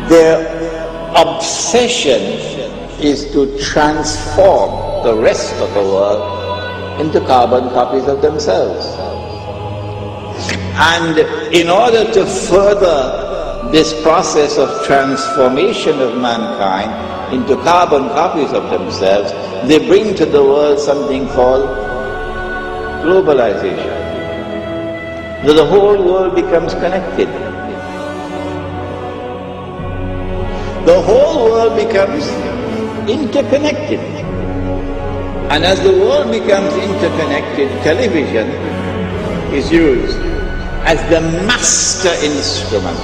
their obsession is to transform the rest of the world into carbon copies of themselves. And in order to further this process of transformation of mankind into carbon copies of themselves, they bring to the world something called globalization. So the whole world becomes connected. The whole world becomes interconnected. And as the world becomes interconnected, television is used as the master instrument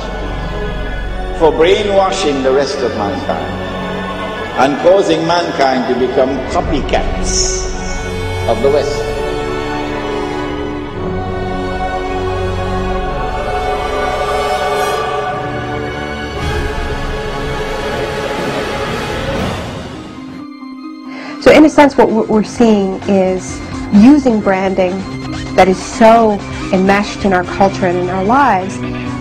for brainwashing the rest of mankind and causing mankind to become copycats of the West. So in a sense, what we're seeing is using branding that is so enmeshed in our culture and in our lives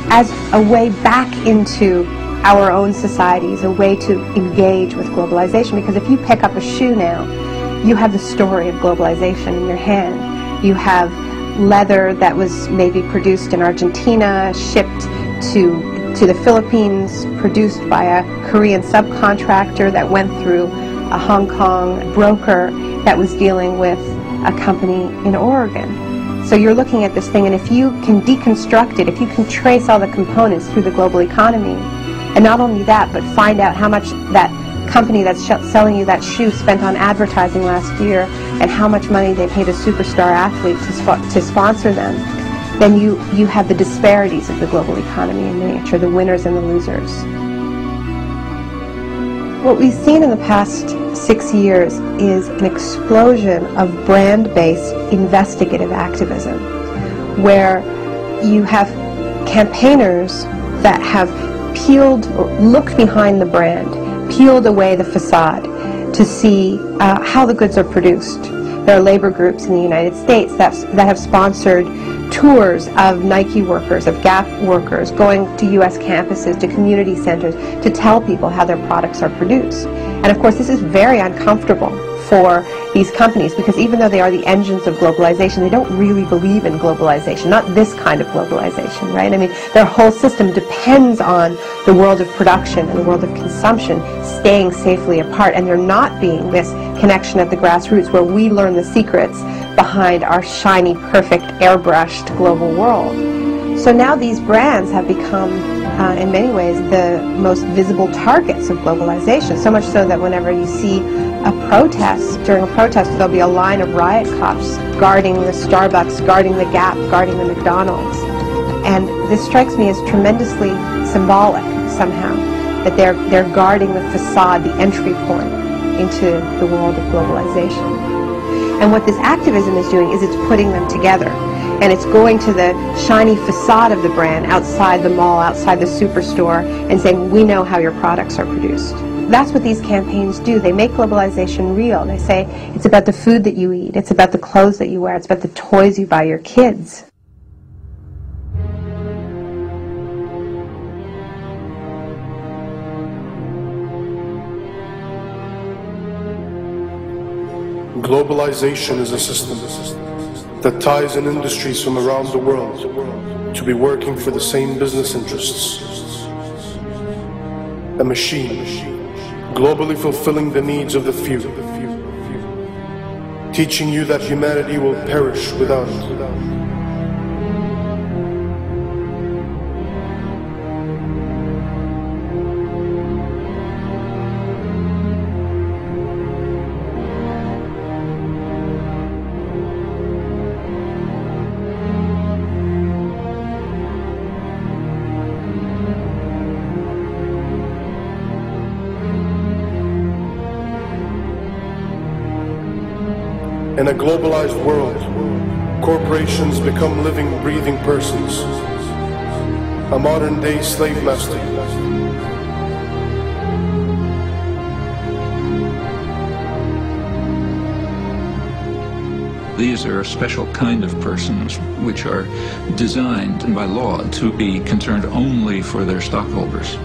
as a way back into our own societies, a way to engage with globalization. Because if you pick up a shoe now, you have the story of globalization in your hand. You have leather that was maybe produced in Argentina, shipped to the Philippines, produced by a Korean subcontractor that went through a Hong Kong broker that was dealing with a company in Oregon. So you're looking at this thing, and if you can deconstruct it, if you can trace all the components through the global economy, and not only that, but find out how much that company that's selling you that shoe spent on advertising last year, and how much money they paid a superstar athlete to sponsor them, then you have the disparities of the global economy in miniature, the winners and the losers. What we've seen in the past 6 years is an explosion of brand-based investigative activism, where you have campaigners that have peeled or looked behind the brand, peeled away the facade to see how the goods are produced. There are labor groups in the United States that have sponsored tours of Nike workers, of Gap workers, going to U.S. campuses, to community centers, to tell people how their products are produced. And of course, this is very uncomfortable for these companies, because even though they are the engines of globalization, they don't really believe in globalization, not this kind of globalization, right? I mean, their whole system depends on the world of production and the world of consumption staying safely apart, and there not being this connection at the grassroots where we learn the secrets behind our shiny, perfect, airbrushed global world. So now these brands have become, in many ways, the most visible targets of globalization, so much so that whenever you see a protest, during a protest, there'll be a line of riot cops guarding the Starbucks, guarding the Gap, guarding the McDonald's. And this strikes me as tremendously symbolic, somehow, that they're guarding the facade, the entry point into the world of globalization. And what this activism is doing is it's putting them together. And it's going to the shiny facade of the brand outside the mall, outside the superstore, and saying, we know how your products are produced. That's what these campaigns do. They make globalization real. They say it's about the food that you eat, it's about the clothes that you wear, it's about the toys you buy your kids. Globalization is a system that ties in industries from around the world to be working for the same business interests. A machine, globally fulfilling the needs of the few, teaching you that humanity will perish without it. In a globalized world, corporations become living, breathing persons, a modern-day slave master. These are a special kind of persons which are designed by law to be concerned only for their stockholders.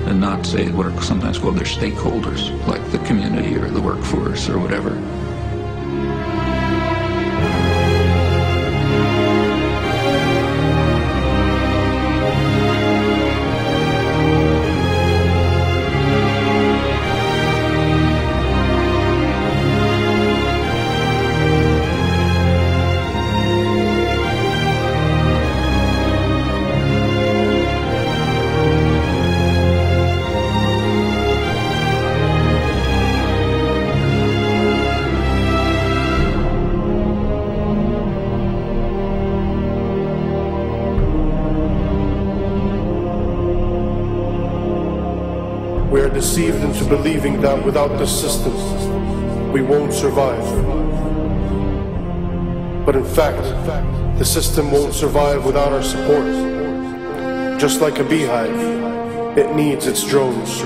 and not say what are sometimes called their stakeholders, like the community or the workforce or whatever. We are deceived into believing that without this system, we won't survive. But in fact, the system won't survive without our support. Just like a beehive, it needs its drones.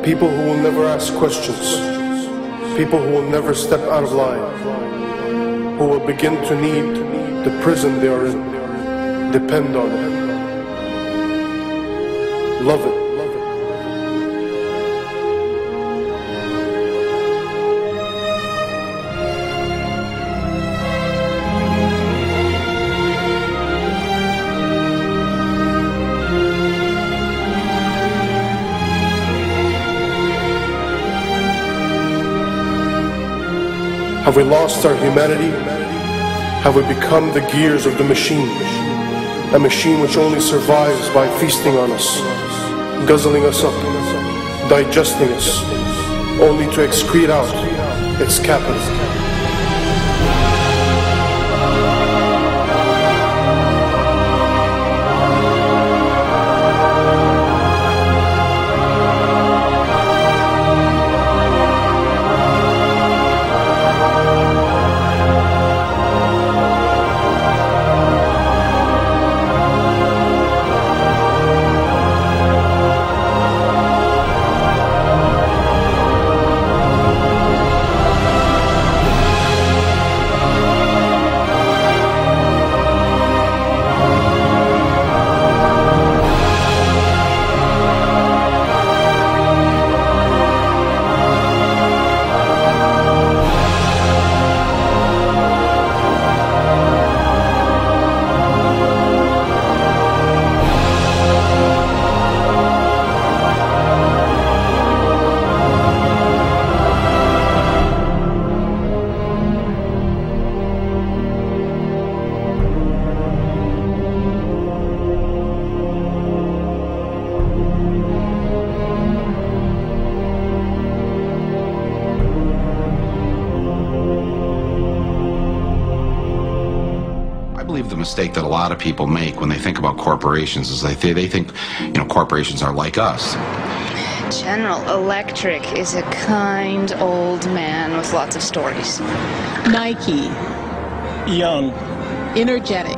People who will never ask questions, people who will never step out of line, who will begin to need the prison they are in, depend on it, love it. Have we lost our humanity? Have we become the gears of the machine? A machine which only survives by feasting on us, guzzling us up, digesting us, only to excrete out its capital. The mistake that a lot of people make when they think about corporations is they think, corporations are like us. General Electric is a kind old man with lots of stories. Nike. Young. Energetic.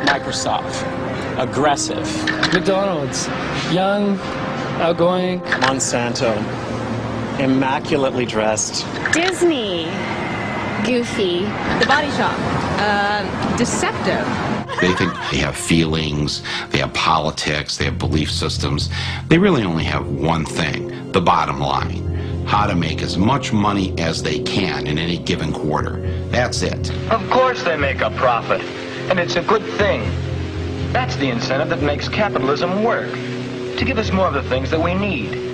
Microsoft. Aggressive. McDonald's. Young. Outgoing. Monsanto. Immaculately dressed. Disney. Goofy. The Body Shop. Deceptive. They think they have feelings, they have politics, they have belief systems. They really only have one thing, the bottom line. How to make as much money as they can in any given quarter. That's it. Of course they make a profit, and it's a good thing. That's the incentive that makes capitalism work, to give us more of the things that we need.